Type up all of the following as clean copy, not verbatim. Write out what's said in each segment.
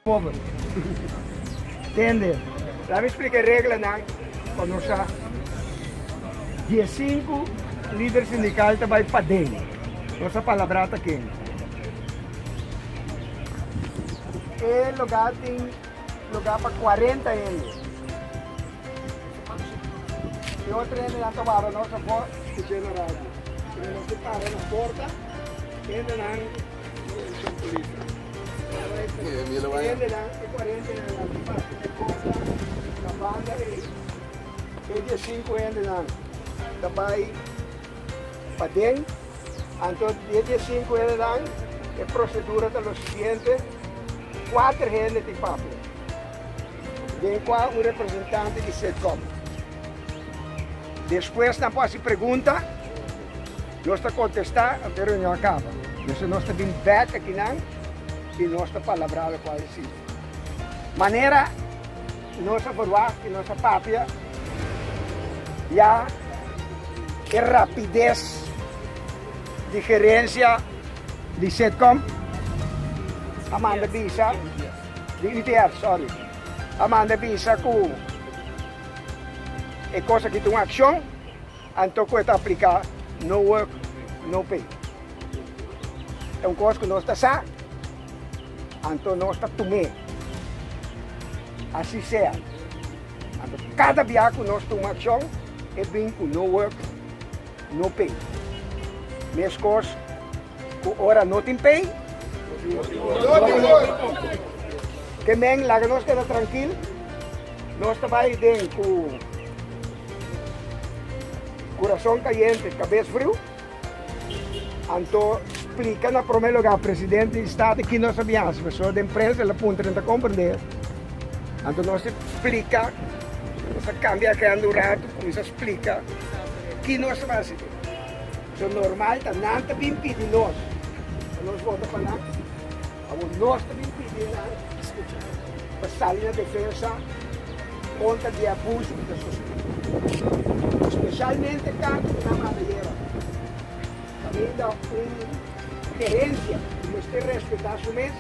pobre. Entende? Lá me explica a regra, não? Quando nós dia 5, líder sindical vai para dentro. Nossa palavra está aqui. E lugar tem lugar para 40 anos. E outro ano já tomava nossa voz de general. E nós paramos na porta, ainda não polícia. Ainda não, é 40 anos, na banda e dia 5 ainda não. Também para dentro, então dia 5 ainda não, a procedura é o seguinte, 4 anos de papo. Vem qual um representante de SETCOM. Depois, na próxima pergunta, nós estamos contestar, a reunião acaba. Então, nós estamos vindo back aqui não, e nós estamos palavrando quase assim. Maneira, nossa forma, que nossa pápia, já é rapidez de gerência de SETCOM, Amanda Bisa, de ITR, sorry. Amanda Bisa com é coisa que tem uma ação, então que aplicar no work, no pay. É uma coisa que nós está então nós está tomando. Assim seja. Então, cada dia que nós temos uma ação, é bem com no work, no pay. Mesma coisa, com hora não tem pay, que bem, lá que nós estamos tranquilos, nós estamos dentro com coração caliente, cabeça frio. Então, explica na primeiro lugar, presidente do Estado que nós sabíamos, pessoa da empresa, ela pode tentar compreender. Então, nós explica, nós cambia que anda um rato, nós explica que nós vamos fazer. Então, normal, não está bem pedindo nós. Nós vamos para lá, nós está bem pedindo para sair na defesa contra de abuso da sociedade. Especialmente quando na madeira. Também dá uma gerência, mas tem que respeitar o mês.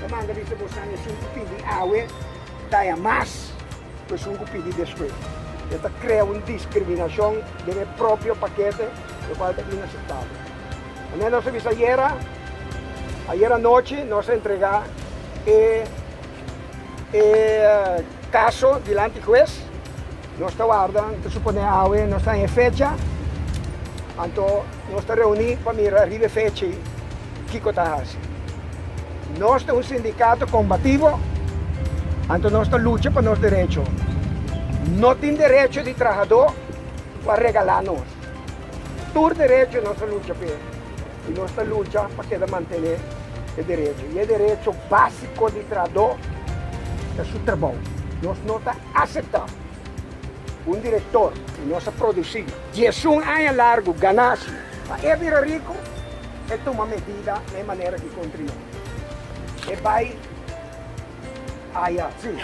A manga vista você não é pedir água, dá mais, pois não pedir desculpa. Esta cria uma discriminação do meu próprio paquete, o qual é inaceitável. A nossa vista ayer à noite, nós entregamos o caso diante do juiz. Nós estamos aguardando, suponemos agora, nós estamos em fecha. Então, nós estamos reunidos para mirar a fecha que está assim. Nós temos um sindicato combativo, então nós estamos lutando para nossos direitos. Não tem direito de trabalhador para regalar-nos. Todo direito nós lutamos por. E nós estamos lutando para manter o direito. E o direito básico de trabalhador é o seu trabalho. Nós não estamos aceitando um diretor que nós produzimos 10 anos largo, ganância, para vir rico, é tomar medida de maneira que continua. E vai. Sim.